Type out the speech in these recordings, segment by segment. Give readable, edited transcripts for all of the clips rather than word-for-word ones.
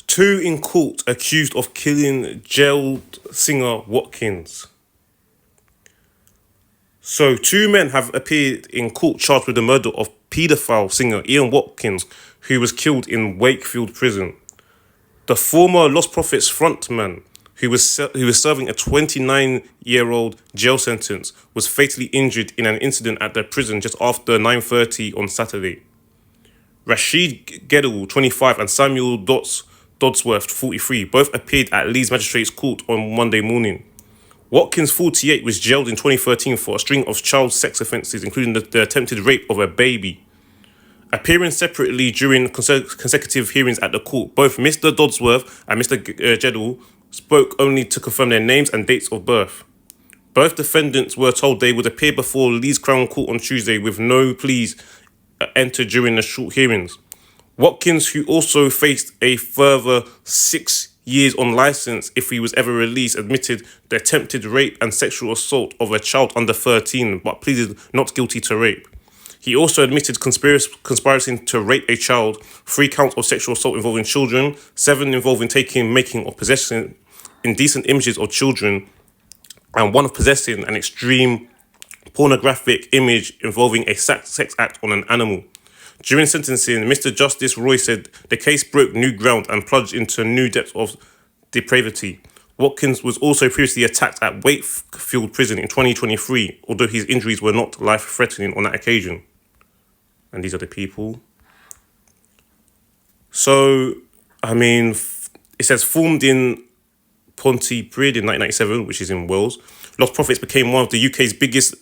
Two in court accused of killing jailed singer Watkins. So, two men have appeared in court charged with the murder of paedophile singer Ian Watkins, who was killed in Wakefield prison. The former Lostprophets frontman, who was serving a 29-year-old jail sentence, was fatally injured in an incident at the prison just after 9:30 on Saturday. Rashid Gedel, 25, and Samuel Dodsworth, 43, both appeared at Leeds Magistrates Court on Monday morning. Watkins, 48, was jailed in 2013 for a string of child sex offences, including the attempted rape of a baby. Appearing separately during consecutive hearings at the court, both Mr. Dodsworth and Mr. Gedel spoke only to confirm their names and dates of birth. Both defendants were told they would appear before Leeds Crown Court on Tuesday with no pleas entered during the short hearings. Watkins, who also faced a further 6 years on licence if he was ever released, admitted the attempted rape and sexual assault of a child under 13, but pleaded not guilty to rape. He also admitted conspiracy to rape a child, 3 counts of sexual assault involving children, 7 involving taking, making, or possessing indecent images of children, and 1 of possessing an extreme pornographic image involving a sex act on an animal. During sentencing, Mr. Justice Roy said the case broke new ground and plunged into new depths of depravity. Watkins was also previously attacked at Wakefield Prison in 2023, although his injuries were not life-threatening on that occasion. And these are the people. So, it says formed in Pontypridd in 1997, which is in Wales. Lostprophets became one of the UK's biggest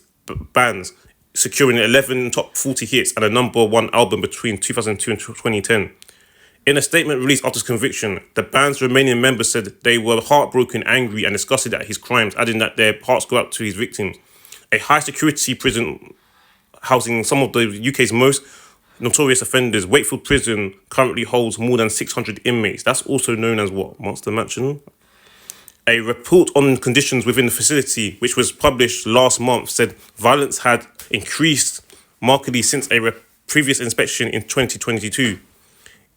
bands, securing 11 top 40 hits and a #1 album between 2002 and 2010. In a statement released after his conviction, the band's remaining members said they were heartbroken, angry, and disgusted at his crimes, adding that their hearts go out to his victims. A high-security prison housing some of the UK's most notorious offenders, Wakefield Prison currently holds more than 600 inmates. That's also known as what? Monster Mansion? A report on conditions within the facility, which was published last month, said violence had increased markedly since a previous inspection in 2022.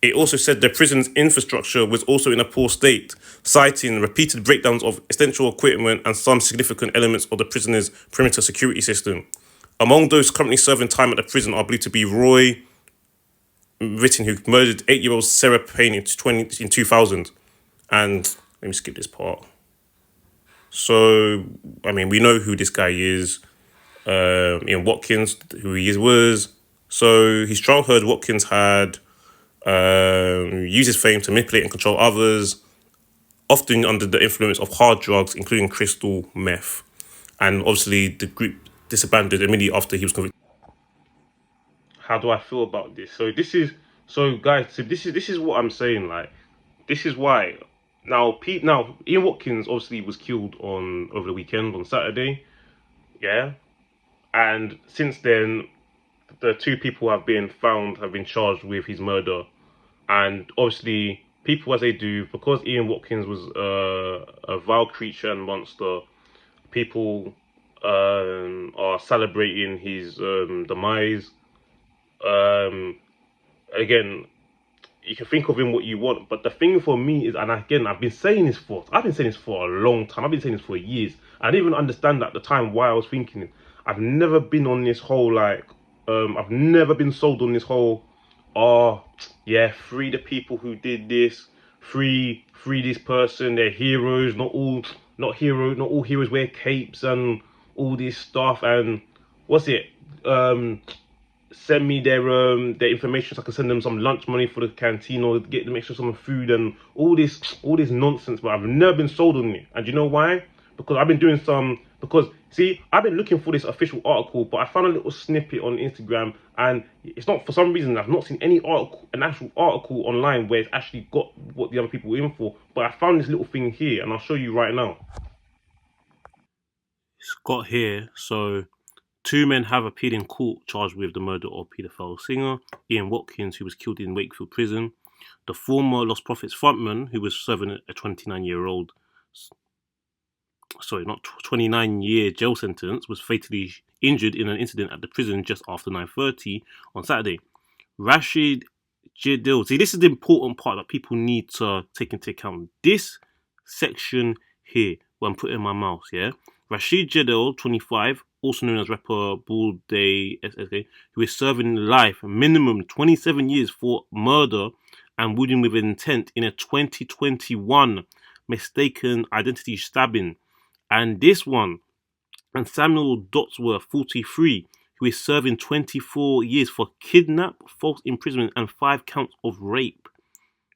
It also said the prison's infrastructure was also in a poor state, citing repeated breakdowns of essential equipment and some significant elements of the prisoner's perimeter security system. Among those currently serving time at the prison are believed to be Roy Ritton, who murdered 8-year-old Sarah Payne in 2000. And let me skip this part. So, we know who this guy is. Ian Watkins, who he was. So, his childhood, Watkins had used his fame to manipulate and control others, often under the influence of hard drugs, including crystal meth. And obviously, the group disbanded immediately after he was convicted. How do I feel about this? This is what I'm saying. Like, this is why. Now, Ian Watkins obviously was killed over the weekend on Saturday, yeah, and since then, the 2 people have been charged with his murder, and obviously, people as they do, because Ian Watkins was a vile creature and monster, people are celebrating his demise. Again, you can think of him what you want, but the thing for me is, and again, I've been saying this for a long time. I've been saying this for years. I didn't even understand at the time why I was thinking it. I've never been on this whole I've never been sold on this whole, free the people who did this, free this person. They're heroes. Not all heroes wear capes and all this stuff. And what's it? Send me their information so I can send them some lunch money for the canteen or get them extra some food and all this nonsense. But I've never been sold on it. And you know why? Because I've been doing I've been looking for this official article, but I found a little snippet on Instagram, and it's not, for some reason, I've not seen an actual article online where it's actually got what the other people were in for. But I found this little thing here, and I'll show you right now. It's got here, so 2 men have appeared in court charged with the murder of paedophile singer Ian Watkins, who was killed in Wakefield Prison. The former Lostprophets frontman, who was serving a 29-year jail sentence, was fatally injured in an incident at the prison just after 9:30 on Saturday. Rashid Jadil. See, this is the important part that people need to take into account. This section here, where I'm putting my mouse, yeah? Rashid Jadil, 25, also known as rapper Bull Day SSK, who is serving life, minimum 27 years for murder and wounding with intent in a 2021 mistaken identity stabbing. And this one, and Samuel Dotsworth, 43, who is serving 24 years for kidnap, false imprisonment, and 5 counts of rape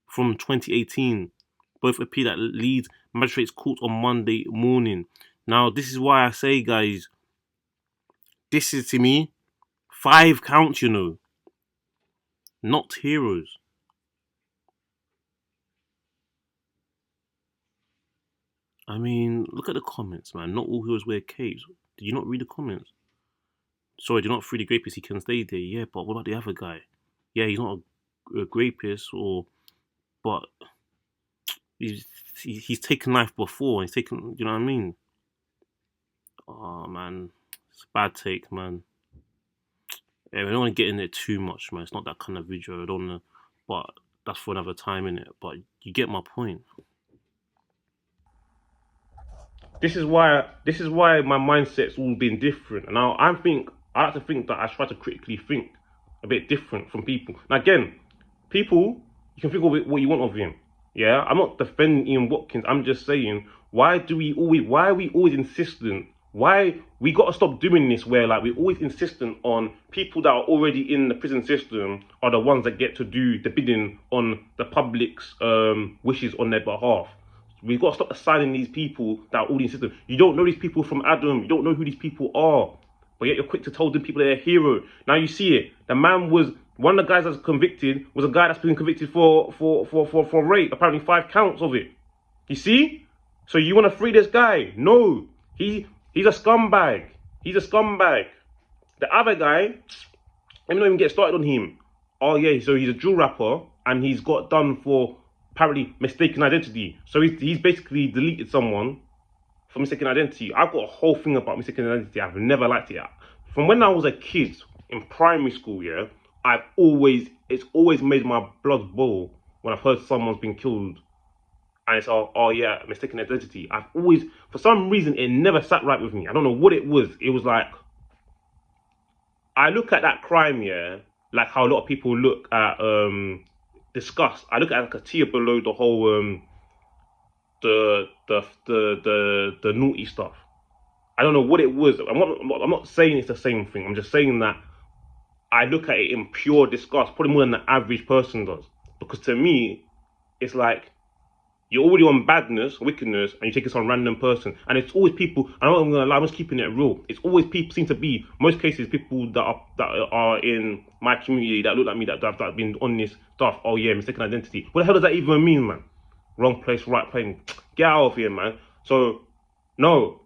from 2018. Both appeared at Leeds Magistrates Court on Monday morning. Now, this is why I say, guys, this is to me 5 counts, you know, not heroes. I mean, look at the comments, man. Not all heroes wear capes. Did you not read the comments? Sorry, do not free the rapist. He can stay there. Yeah, but what about the other guy? Yeah, he's not a rapist, but he's taken life before. He's taken, you know what I mean? Oh man, it's a bad take, man. Yeah, we don't want to get in it too much, man. It's not that kind of video. I don't know, but that's for another time, innit? But you get my point. This is why my mindset's all been different. And now I like to think that I try to critically think a bit different from people. Now again, people, you can think of it what you want of him. Yeah, I'm not defending Ian Watkins. I'm just saying, why are we always insistent? Why we got to stop doing this where like we're always insistent on people that are already in the prison system are the ones that get to do the bidding on the public's wishes on their behalf. We've got to stop assigning these people that are already in the system. You don't know these people from Adam. You don't know who these people are. But yet you're quick to tell them people they're a hero. Now you see it. The man was, one of the guys that's convicted was a guy that's been convicted for rape. Apparently 5 counts of it. You see? So you want to free this guy? No. He's a scumbag. He's a scumbag. The other guy, let me not even get started on him. Oh yeah, so he's a drill rapper and he's got done for apparently mistaken identity. So he's basically deleted someone for mistaken identity. I've got a whole thing about mistaken identity. I've never liked it. From when I was a kid in primary school, yeah, it's always made my blood boil when I've heard someone's been killed and it's oh yeah, mistaken identity. I've always, for some reason, it never sat right with me. I don't know what it was. It was like, I look at that crime, yeah, like how a lot of people look at disgust. I look at it like a tier below the whole the naughty stuff. I don't know what it was. I'm not saying it's the same thing. I'm just saying that I look at it in pure disgust, probably more than the average person does. Because to me, it's like you're already on badness, wickedness, and you take it some random person. And it's always people, I'm not gonna lie, I'm just keeping it real. It's always people, seem to be, most cases, people that are in my community that look like me, that have been on this stuff. Oh yeah, mistaken identity. What the hell does that even mean, man? Wrong place, right place. Get out of here, man. So, no,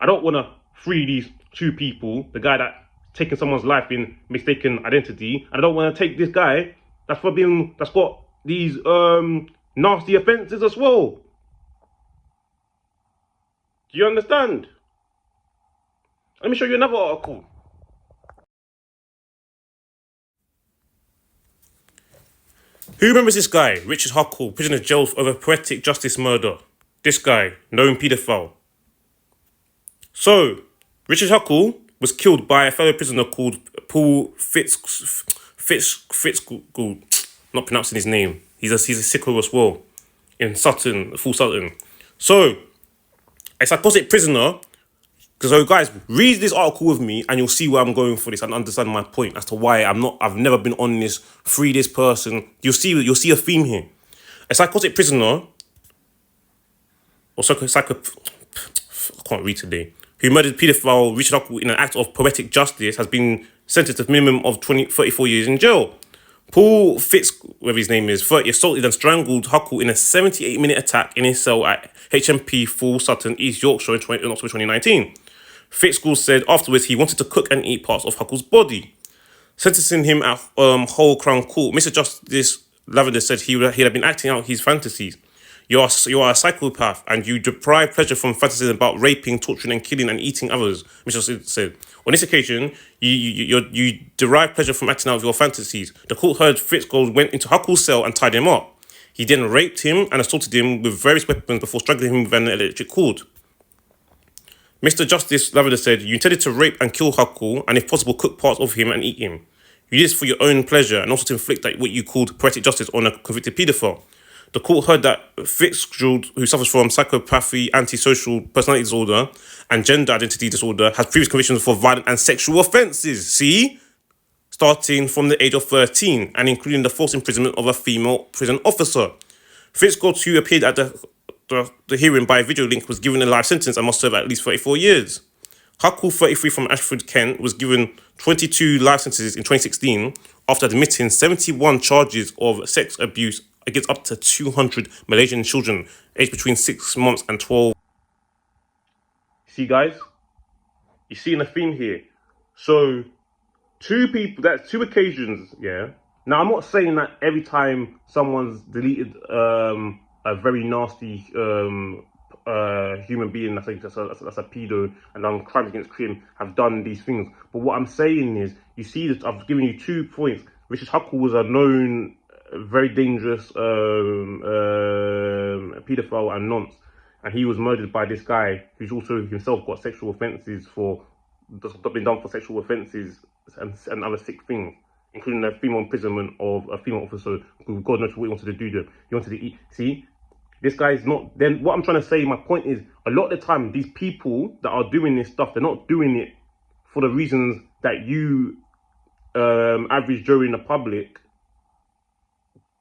I don't want to free these 2 people, the guy that taken someone's life in mistaken identity, and I don't want to take this guy that's got these nasty offences as well. Do you understand? Let me show you another article. Who remembers this guy? Richard Huckle, prisoner jailed over poetic justice murder. This guy, known paedophile. So, Richard Huckle was killed by a fellow prisoner called Paul Fitz. Not pronouncing his name. He's a sicko as well. In Sutton, full Sutton. So, a psychotic prisoner. So guys, read this article with me and you'll see where I'm going for this and understand my point as to why I've never been on this, free this person. You'll see a theme here. A psychotic prisoner, or I can't read today, who murdered paedophile Richard Huckle in an act of poetic justice has been sentenced to a minimum of 34 years in jail. Paul Fitz, whatever his name is, 30, assaulted and strangled Huckle in a 78-minute attack in his cell at HMP Full Sutton, East Yorkshire in October 2019. Fitzgerald said afterwards he wanted to cook and eat parts of Huckle's body. Sentencing him at Whole Crown Court, Mr. Justice Lavender said he had been acting out his fantasies. You're a psychopath, and you derive pleasure from fantasies about raping, torturing, and killing and eating others. Mr. said. On this occasion, you derive pleasure from acting out your fantasies. The court heard Fitzgerald went into Huckle's cell and tied him up. He then raped him and assaulted him with various weapons before strangling him with an electric cord. Mr. Justice Lavender said, you intended to rape and kill Huckle, and if possible, cook parts of him and eat him. You did this for your own pleasure and also to inflict what you called poetic justice on a convicted paedophile. The court heard that Fitzgerald, who suffers from psychopathy, antisocial personality disorder, and gender identity disorder, has previous convictions for violent and sexual offences. See? Starting from the age of 13 and including the false imprisonment of a female prison officer. Fitzgerald, who appeared at the hearing by video link, was given a life sentence and must serve at least 34 years. Huckle, 33, from Ashford, Kent, was given 22 life sentences in 2016 after admitting 71 charges of sex abuse against up to 200 Malaysian children aged between 6 months and 12. See, guys? You're seeing a theme here. So, that's two occasions, yeah? Now, I'm not saying that every time someone's deleted a very nasty human being that's a pedo and done crimes against Kim have done these things. But what I'm saying is, you see that I've given you 2 points. Richard Huckle was a known, very dangerous paedophile and nonce. And he was murdered by this guy who's also himself got sexual offences that's been done for sexual offences and other sick things, including a female imprisonment of a female officer who God knows what he wanted to do to. He wanted to eat. See, this guy's not. Then what I'm trying to say, my point is, a lot of the time, these people that are doing this stuff, they're not doing it for the reasons that you, average Joe in the public,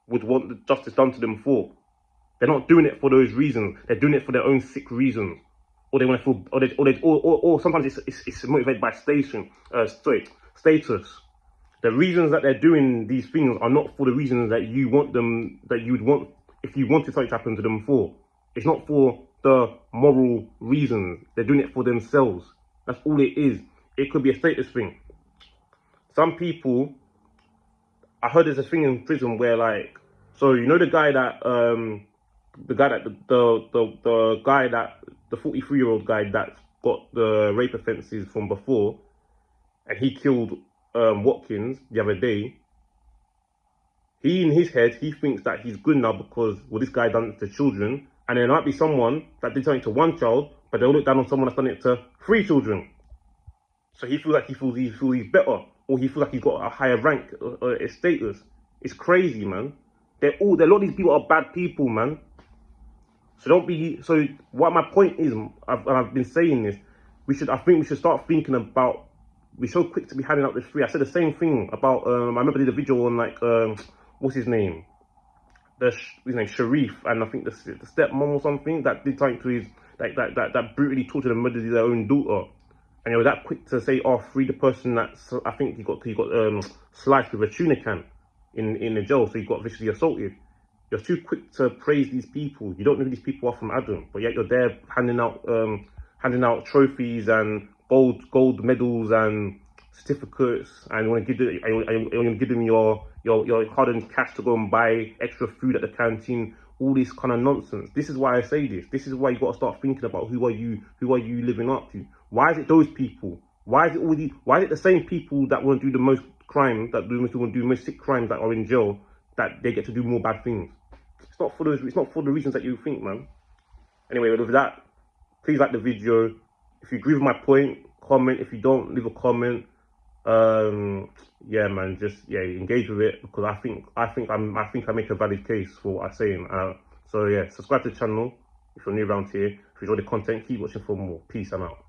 would want the justice done to them for. They're not doing it for those reasons. They're doing it for their own sick reasons, or they want to feel, or sometimes it's motivated by status. The reasons that they're doing these things are not for the reasons that you want them, that you would want if you wanted something to happen to them for. It's not for the moral reasons. They're doing it for themselves. That's all it is. It could be a status thing. Some people, I heard there's a thing in prison where, like, so you know the guy that the 43-year-old guy that got the rape offences from before, and he killed Watkins the other day. He, in his head, he thinks that he's good now because, well, this guy done it to children, and there might be someone that did something to one child, but they'll look down on someone that's done it to 3 children. So he feels like he feels he's better, or he feels like he's got a higher rank or a status. It's crazy, man. A lot of these people are bad people, man. So don't be. So what my point is, I've been saying this. I think we should start thinking about. We're so quick to be handing out this free. I said the same thing about. I remember I did a video on, like, what's his name? His name Sharif, and I think the stepmom or something that did something to his that brutally tortured and murdered their own daughter. And they were that quick to say, "Oh, free the person that I think he got sliced with a tuna can in the jail, so he got viciously assaulted." You're too quick to praise these people. You don't know who these people are from Adam, but yet you're there handing out trophies and gold medals and certificates, and you want to give them your hard-earned cash to go and buy extra food at the canteen. All this kind of nonsense. This is why I say this. This is why you got to start thinking about who are you living up to. Why is it those people? Why is it the same people that want to do the most crime, that want to do the most sick crimes, that are in jail, that they get to do more bad things? It's not for the reasons that you think, man. Anyway, with that, please like the video. If you agree with my point, comment. If you don't, leave a comment. Yeah, man, engage with it, because I think I make a valid case for what I'm saying. So yeah, subscribe to the channel if you're new around here. If you enjoy the content, keep watching for more. Peace, I'm out.